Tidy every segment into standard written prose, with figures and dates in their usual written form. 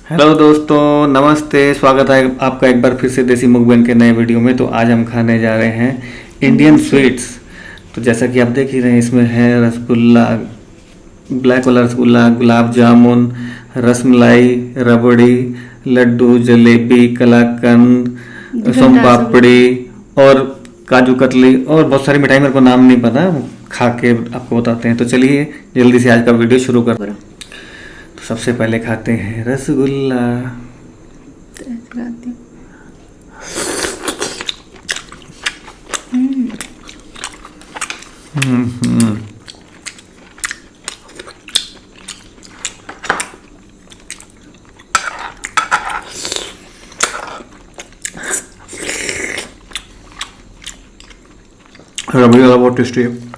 Hello दोस्तों, नमस्ते। स्वागत है आपका एक बार फिर से देसी मुखबन के नए वीडियो में। तो आज हम खाने जा रहे हैं इंडियन स्वीट्स। तो जैसा कि आप देख ही रहे हैं, इसमें है रसगुल्ला, ब्लैक वाला रसगुल्ला, गुलाब जामुन, रसमलाई, रबड़ी, लड्डू, जलेबी, कलाकंद, सोम पापड़ी और काजू कतली और बहुत सारी मिठाई। मेरे को नाम नहीं पता, खा के आपको बताते हैं। तो चलिए जल्दी से आज का वीडियो शुरू कर। तो सबसे पहले खाते हैं रसगुल्ला। हम्म। रबड़ी वाला बहुत टेस्टी है।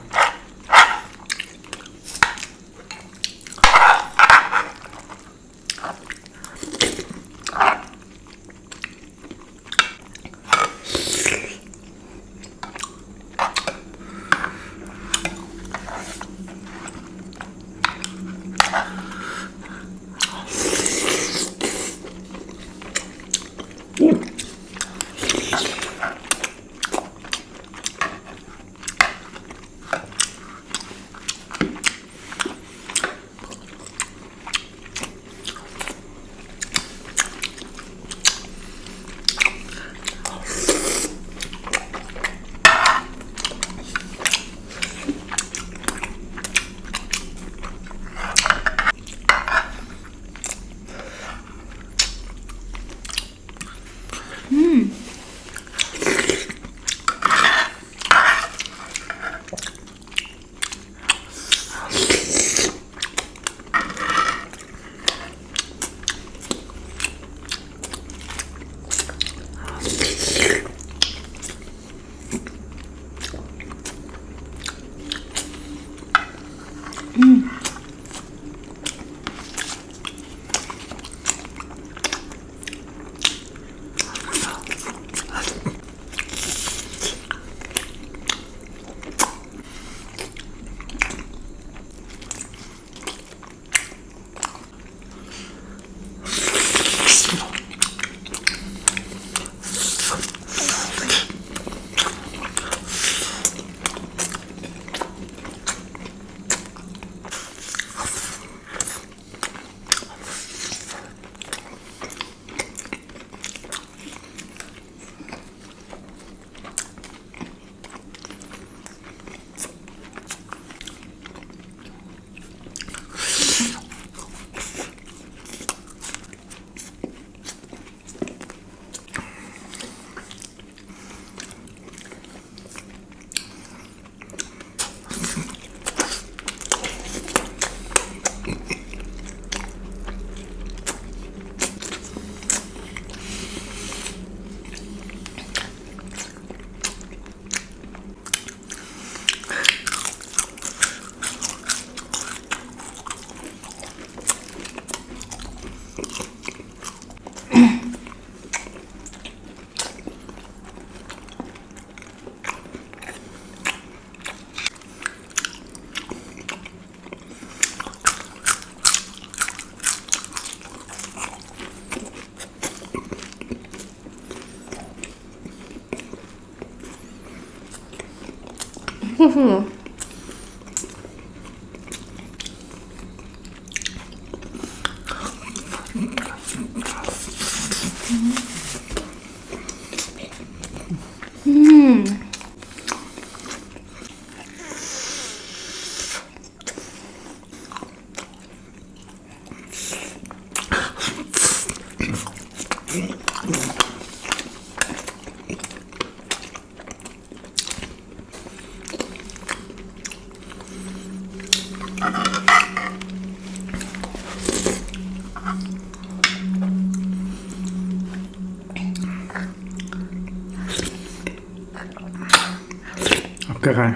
अब क्या खाएं?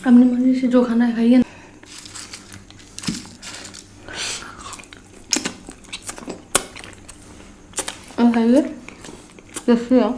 अपनी मर्जी से जो खाना है खाइए। खाइए कैसे है?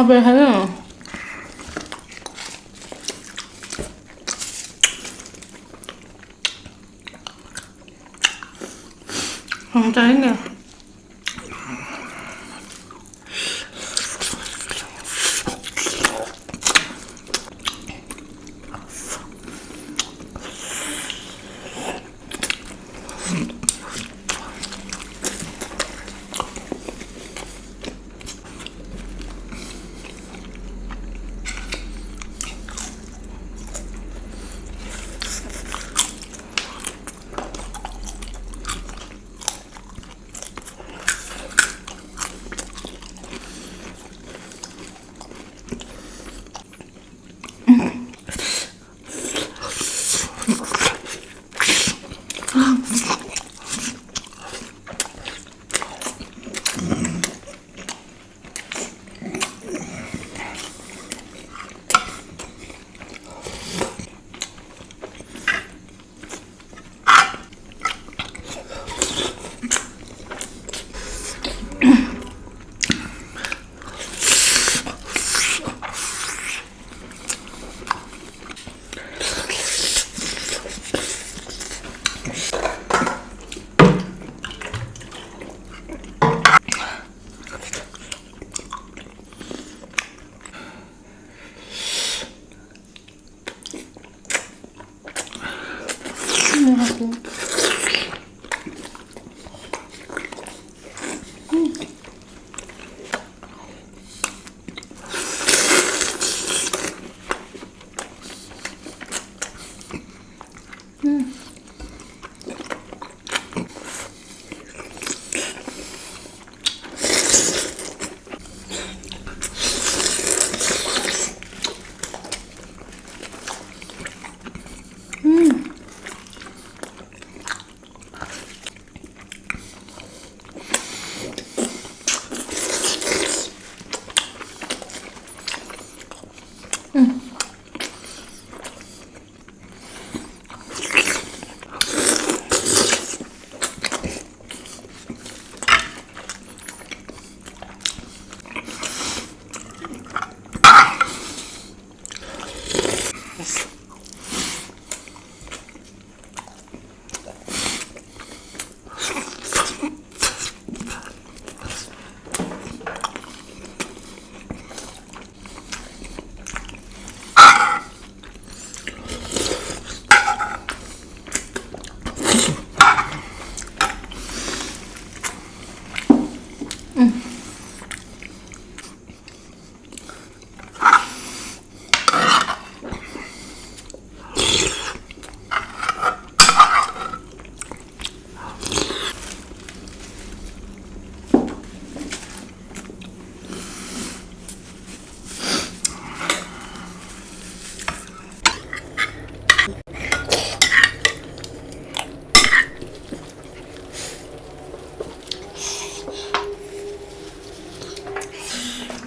अब है ना हम चाहेंगे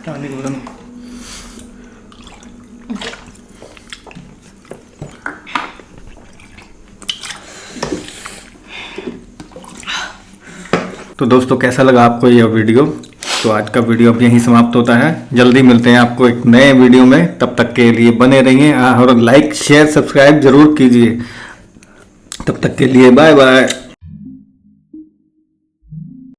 पानी को बदलो। तो दोस्तों कैसा लगा आपको यह वीडियो? तो आज का वीडियो अब यहीं समाप्त होता है। जल्दी मिलते हैं आपको एक नए वीडियो में, तब तक के लिए बने रहिए और लाइक शेयर सब्सक्राइब जरूर कीजिए। तब तक के लिए बाय बाय।